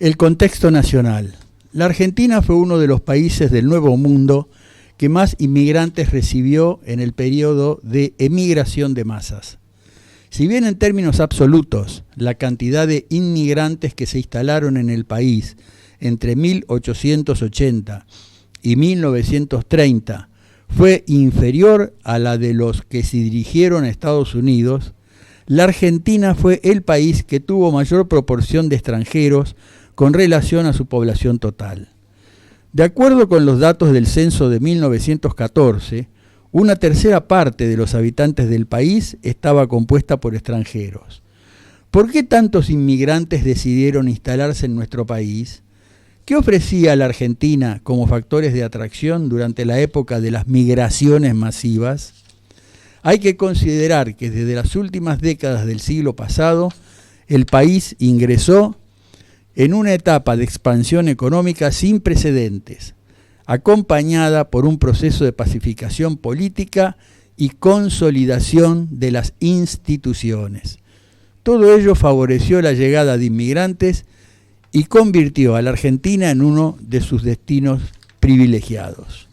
El contexto nacional. La Argentina fue uno de los países del Nuevo Mundo que más inmigrantes recibió en el periodo de emigración de masas. Si bien en términos absolutos la cantidad de inmigrantes que se instalaron en el país entre 1880 y 1930 fue inferior a la de los que se dirigieron a Estados Unidos, la Argentina fue el país que tuvo mayor proporción de extranjeros con relación a su población total. De acuerdo con los datos del censo de 1914, una tercera parte de los habitantes del país estaba compuesta por extranjeros. ¿Por qué tantos inmigrantes decidieron instalarse en nuestro país? ¿Qué ofrecía la Argentina como factores de atracción durante la época de las migraciones masivas? Hay que considerar que desde las últimas décadas del siglo pasado, el país ingresó en una etapa de expansión económica sin precedentes, acompañada por un proceso de pacificación política y consolidación de las instituciones. Todo ello favoreció la llegada de inmigrantes y convirtió a la Argentina en uno de sus destinos privilegiados.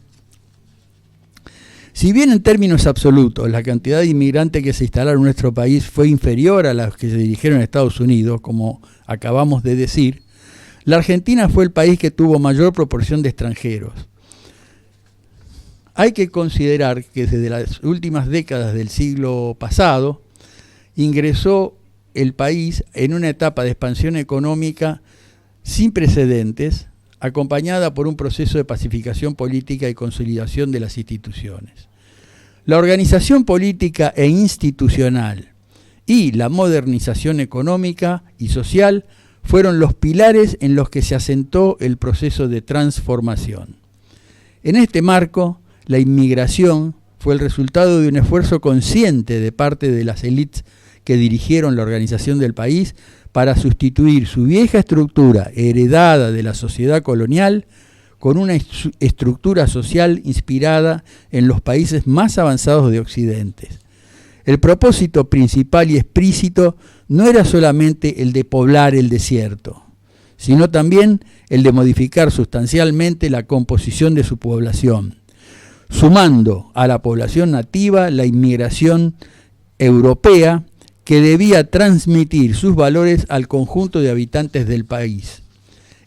Si bien en términos absolutos la cantidad de inmigrantes que se instalaron en nuestro país fue inferior a las que se dirigieron a Estados Unidos, como acabamos de decir, la Argentina fue el país que tuvo mayor proporción de extranjeros. Hay que considerar que desde las últimas décadas del siglo pasado ingresó el país en una etapa de expansión económica sin precedentes, acompañada por un proceso de pacificación política y consolidación de las instituciones. La organización política e institucional y la modernización económica y social fueron los pilares en los que se asentó el proceso de transformación. En este marco, la inmigración fue el resultado de un esfuerzo consciente de parte de las élites que dirigieron la organización del país para sustituir su vieja estructura heredada de la sociedad colonial con una estructura social inspirada en los países más avanzados de Occidente. El propósito principal y explícito no era solamente el de poblar el desierto, sino también el de modificar sustancialmente la composición de su población, sumando a la población nativa la inmigración europea que debía transmitir sus valores al conjunto de habitantes del país.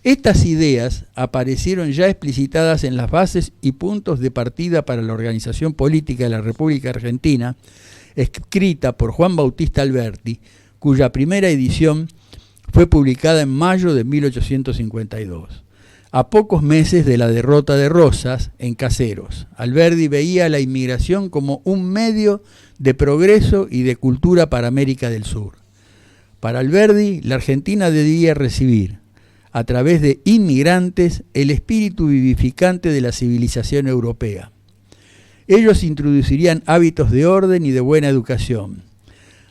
Estas ideas aparecieron ya explicitadas en las bases y puntos de partida para la organización política de la República Argentina, escrita por Juan Bautista Alberti, cuya primera edición fue publicada en mayo de 1852. A pocos meses de la derrota de Rosas en Caseros, Alberti veía la inmigración como un medio de progreso y de cultura para América del Sur. Para Alberti, la Argentina debía recibir, a través de inmigrantes, el espíritu vivificante de la civilización europea. Ellos introducirían hábitos de orden y de buena educación,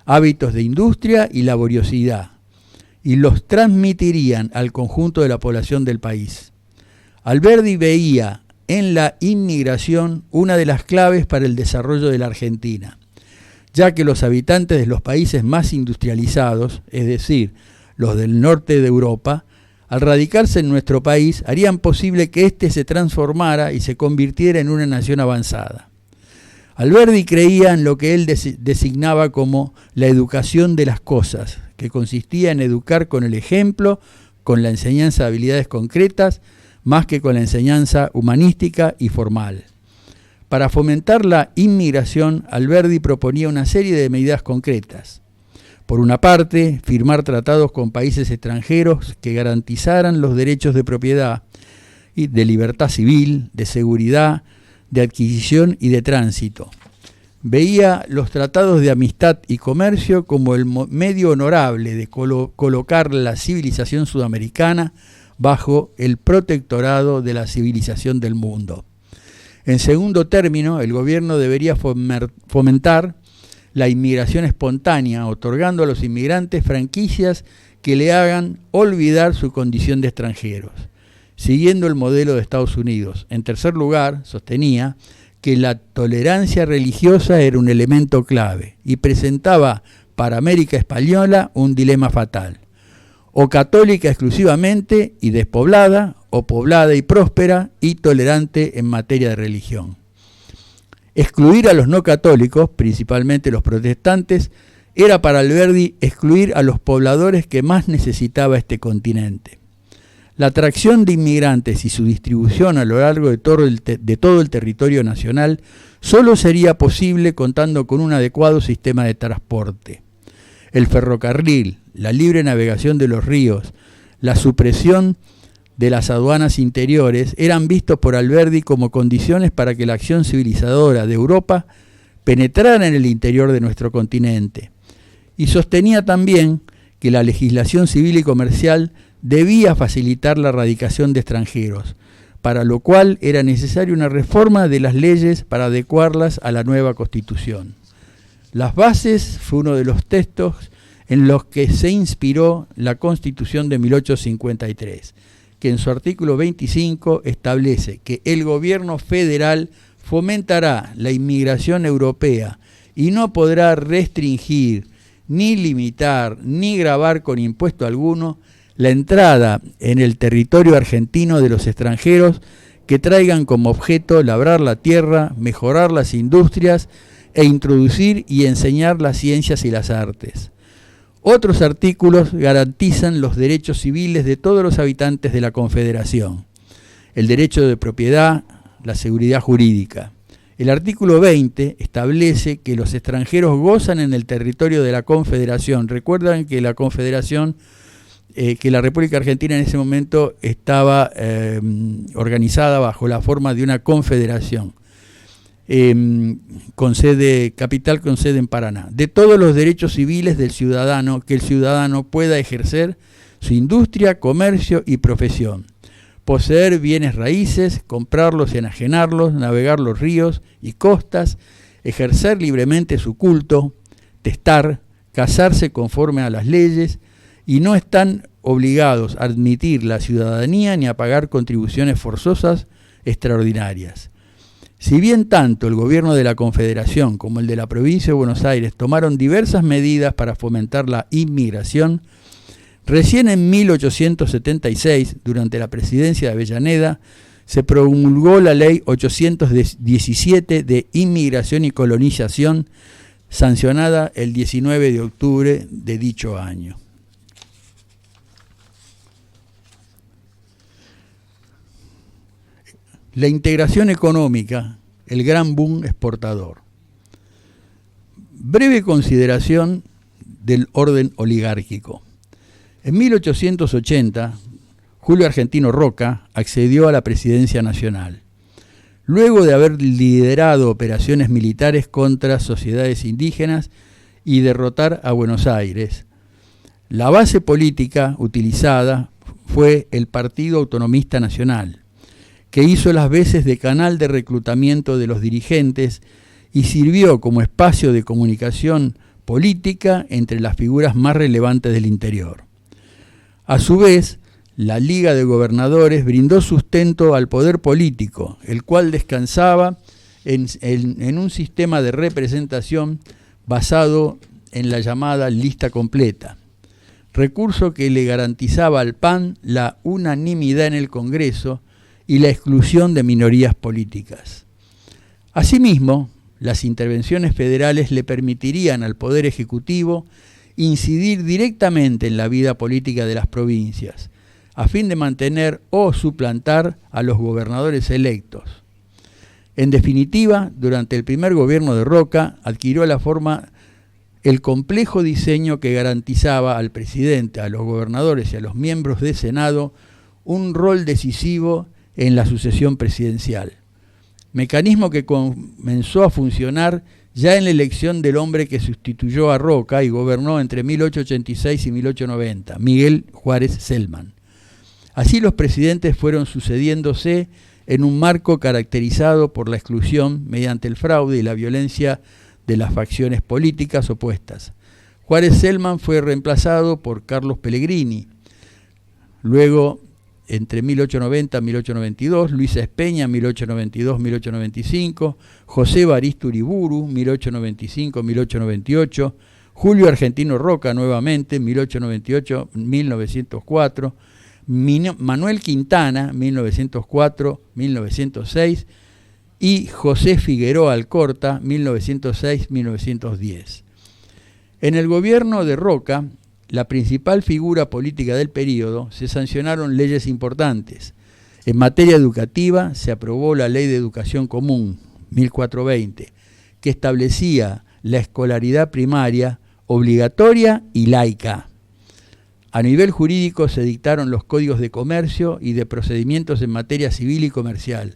hábitos de industria y laboriosidad, y los transmitirían al conjunto de la población del país. Alberti veía en la inmigración una de las claves para el desarrollo de la Argentina, ya que los habitantes de los países más industrializados, es decir, los del norte de Europa, al radicarse en nuestro país, harían posible que éste se transformara y se convirtiera en una nación avanzada. Alberti creía en lo que él designaba como la educación de las cosas, que consistía en educar con el ejemplo, con la enseñanza de habilidades concretas, más que con la enseñanza humanística y formal. Para fomentar la inmigración, Alberti proponía una serie de medidas concretas. Por una parte, firmar tratados con países extranjeros que garantizaran los derechos de propiedad y de libertad civil, de seguridad, de adquisición y de tránsito. Veía los tratados de amistad y comercio como el medio honorable de colocar la civilización sudamericana bajo el protectorado de la civilización del mundo. En segundo término, el gobierno debería fomentar la inmigración espontánea, otorgando a los inmigrantes franquicias que le hagan olvidar su condición de extranjeros, siguiendo el modelo de Estados Unidos. En tercer lugar, sostenía que la tolerancia religiosa era un elemento clave y presentaba para América Española un dilema fatal: o católica exclusivamente y despoblada, o poblada y próspera y tolerante en materia de religión. Excluir a los no católicos, principalmente los protestantes, era para Alberdi excluir a los pobladores que más necesitaba este continente. La atracción de inmigrantes y su distribución a lo largo de todo el territorio nacional solo sería posible contando con un adecuado sistema de transporte. El ferrocarril, la libre navegación de los ríos, la supresión de las aduanas interiores eran vistos por Alberdi como condiciones para que la acción civilizadora de Europa penetrara en el interior de nuestro continente. Y sostenía también que la legislación civil y comercial debía facilitar la radicación de extranjeros, para lo cual era necesaria una reforma de las leyes para adecuarlas a la nueva Constitución. Las bases fue uno de los textos en los que se inspiró la Constitución de 1853, que en su artículo 25 establece que el gobierno federal fomentará la inmigración europea y no podrá restringir, ni limitar, ni gravar con impuesto alguno la entrada en el territorio argentino de los extranjeros que traigan como objeto labrar la tierra, mejorar las industrias e introducir y enseñar las ciencias y las artes. Otros artículos garantizan los derechos civiles de todos los habitantes de la Confederación: el derecho de propiedad, la seguridad jurídica. El artículo 20 establece que los extranjeros gozan en el territorio de la Confederación. Recuerdan que la Confederación, que la República Argentina en ese momento estaba organizada bajo la forma de una confederación, con sede capital, con sede en Paraná, de todos los derechos civiles del ciudadano, que el ciudadano pueda ejercer su industria, comercio y profesión, poseer bienes raíces, comprarlos y enajenarlos, navegar los ríos y costas, ejercer libremente su culto, testar, casarse conforme a las leyes, y no están obligados a admitir la ciudadanía ni a pagar contribuciones forzosas extraordinarias. Si bien tanto el gobierno de la Confederación como el de la provincia de Buenos Aires tomaron diversas medidas para fomentar la inmigración, recién en 1876, durante la presidencia de Avellaneda, se promulgó la Ley 817 de Inmigración y Colonización, sancionada el 19 de octubre de dicho año. La integración económica, el gran boom exportador. Breve consideración del orden oligárquico. En 1880, Julio Argentino Roca accedió a la presidencia nacional. Luego de haber liderado operaciones militares contra sociedades indígenas y derrotar a Buenos Aires, la base política utilizada fue el Partido Autonomista Nacional, que hizo las veces de canal de reclutamiento de los dirigentes y sirvió como espacio de comunicación política entre las figuras más relevantes del interior. A su vez, la Liga de Gobernadores brindó sustento al poder político, el cual descansaba en un sistema de representación basado en la llamada lista completa, recurso que le garantizaba al PAN la unanimidad en el Congreso y la exclusión de minorías políticas. Asimismo, las intervenciones federales le permitirían al Poder Ejecutivo incidir directamente en la vida política de las provincias, a fin de mantener o suplantar a los gobernadores electos. En definitiva, durante el primer gobierno de Roca, adquirió la forma el complejo diseño que garantizaba al presidente, a los gobernadores y a los miembros del Senado un rol decisivo en la sucesión presidencial, mecanismo que comenzó a funcionar ya en la elección del hombre que sustituyó a Roca y gobernó entre 1886 y 1890, Miguel Juárez Celman. Así los presidentes fueron sucediéndose en un marco caracterizado por la exclusión mediante el fraude y la violencia de las facciones políticas opuestas. Juárez Celman fue reemplazado por Carlos Pellegrini, luego entre 1890 y 1892, Luisa Espeña, 1892-1895, José Evaristo Uriburu, 1895-1898, Julio Argentino Roca nuevamente, 1898-1904, Manuel Quintana, 1904-1906, y José Figueroa Alcorta, 1906-1910. En el gobierno de Roca, la principal figura política del período, se sancionaron leyes importantes. En materia educativa se aprobó la Ley de Educación Común, 1420, que establecía la escolaridad primaria obligatoria y laica. A nivel jurídico se dictaron los códigos de comercio y de procedimientos en materia civil y comercial,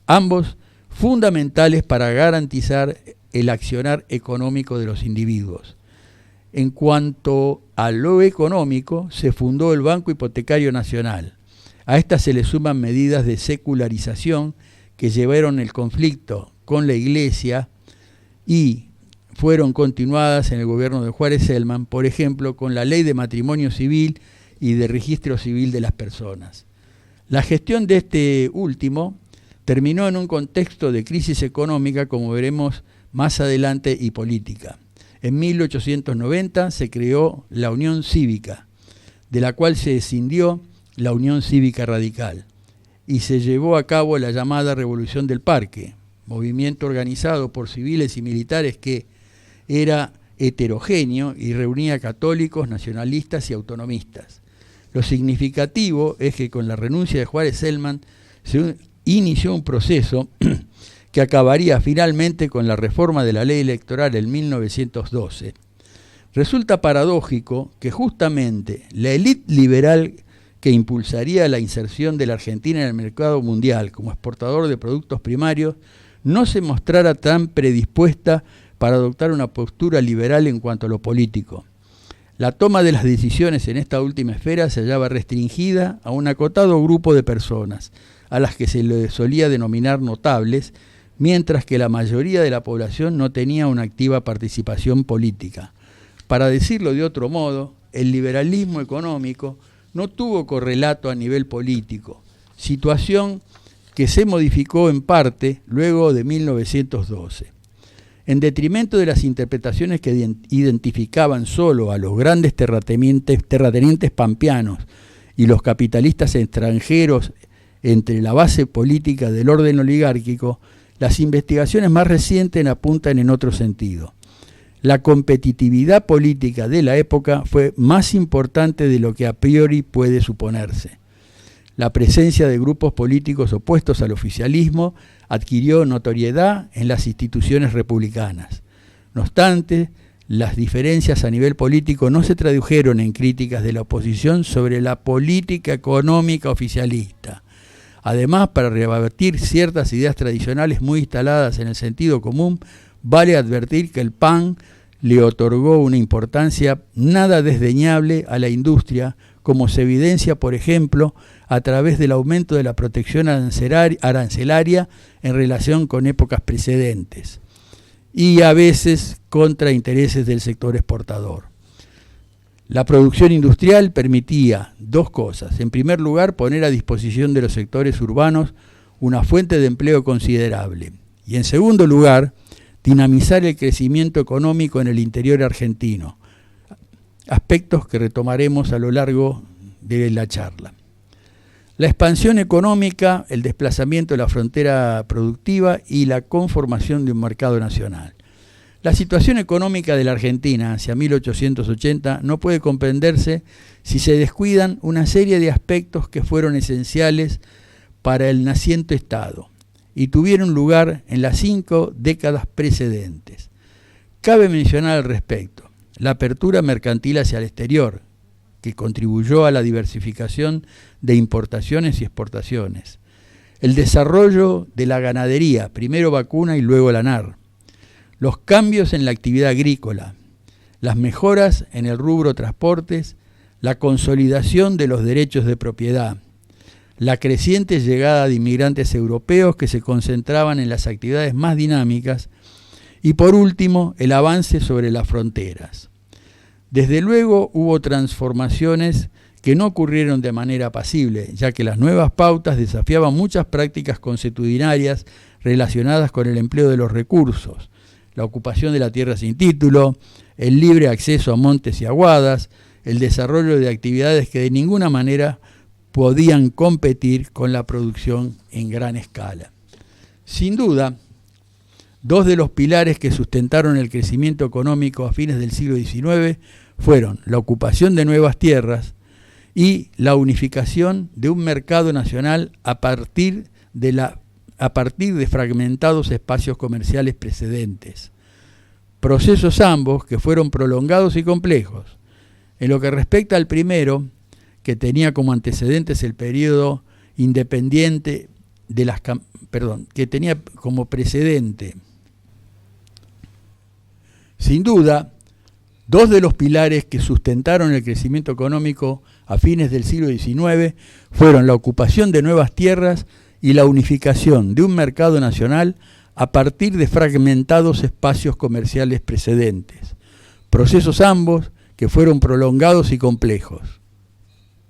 ambos fundamentales para garantizar el accionar económico de los individuos. En cuanto a lo económico, se fundó el Banco Hipotecario Nacional. A esta se le suman medidas de secularización que llevaron el conflicto con la Iglesia y fueron continuadas en el gobierno de Juárez Celman, por ejemplo, con la Ley de Matrimonio Civil y de Registro Civil de las Personas. La gestión de este último terminó en un contexto de crisis económica, como veremos más adelante, y política. En 1890 se creó la Unión Cívica, de la cual se escindió la Unión Cívica Radical, y se llevó a cabo la llamada Revolución del Parque, movimiento organizado por civiles y militares que era heterogéneo y reunía católicos, nacionalistas y autonomistas. Lo significativo es que con la renuncia de Juárez Celman se inició un proceso que acabaría finalmente con la reforma de la ley electoral en 1912. Resulta paradójico que justamente la élite liberal que impulsaría la inserción de la Argentina en el mercado mundial como exportador de productos primarios no se mostrara tan predispuesta para adoptar una postura liberal en cuanto a lo político. La toma de las decisiones en esta última esfera se hallaba restringida a un acotado grupo de personas, a las que se le solía denominar notables, mientras que la mayoría de la población no tenía una activa participación política. Para decirlo de otro modo, el liberalismo económico no tuvo correlato a nivel político, situación que se modificó en parte luego de 1912. En detrimento de las interpretaciones que identificaban solo a los grandes terratenientes pampeanos y los capitalistas extranjeros entre la base política del orden oligárquico, las investigaciones más recientes apuntan en otro sentido. La competitividad política de la época fue más importante de lo que a priori puede suponerse. La presencia de grupos políticos opuestos al oficialismo adquirió notoriedad en las instituciones republicanas. No obstante, las diferencias a nivel político no se tradujeron en críticas de la oposición sobre la política económica oficialista. Además, para rebatir ciertas ideas tradicionales muy instaladas en el sentido común, vale advertir que el PAN le otorgó una importancia nada desdeñable a la industria, como se evidencia, por ejemplo, a través del aumento de la protección arancelaria en relación con épocas precedentes, y a veces contra intereses del sector exportador. La producción industrial permitía dos cosas. En primer lugar, poner a disposición de los sectores urbanos una fuente de empleo considerable. Y en segundo lugar, dinamizar el crecimiento económico en el interior argentino. Aspectos que retomaremos a lo largo de la charla. La expansión económica, el desplazamiento de la frontera productiva y la conformación de un mercado nacional. La situación económica de la Argentina hacia 1880 no puede comprenderse si se descuidan una serie de aspectos que fueron esenciales para el naciente Estado y tuvieron lugar en las 5 décadas precedentes. Cabe mencionar al respecto la apertura mercantil hacia el exterior, que contribuyó a la diversificación de importaciones y exportaciones. El desarrollo de la ganadería, primero vacuna y luego lanar. Los cambios en la actividad agrícola, las mejoras en el rubro transportes, la consolidación de los derechos de propiedad, la creciente llegada de inmigrantes europeos que se concentraban en las actividades más dinámicas y, por último, el avance sobre las fronteras. Desde luego hubo transformaciones que no ocurrieron de manera apacible, ya que las nuevas pautas desafiaban muchas prácticas consuetudinarias relacionadas con el empleo de los recursos, la ocupación de la tierra sin título, el libre acceso a montes y aguadas, el desarrollo de actividades que de ninguna manera podían competir con la producción en gran escala. Sin duda, dos de los pilares que sustentaron el crecimiento económico a fines del siglo XIX fueron la ocupación de nuevas tierras y la unificación de un mercado nacional a partir de fragmentados espacios comerciales precedentes. Procesos ambos que fueron prolongados y complejos. En lo que respecta al primero, que tenía como antecedentes el periodo independiente de las que tenía como precedente. Sin duda, dos de los pilares que sustentaron el crecimiento económico a fines del siglo XIX fueron la ocupación de nuevas tierras y la unificación de un mercado nacional a partir de fragmentados espacios comerciales precedentes. Procesos ambos que fueron prolongados y complejos.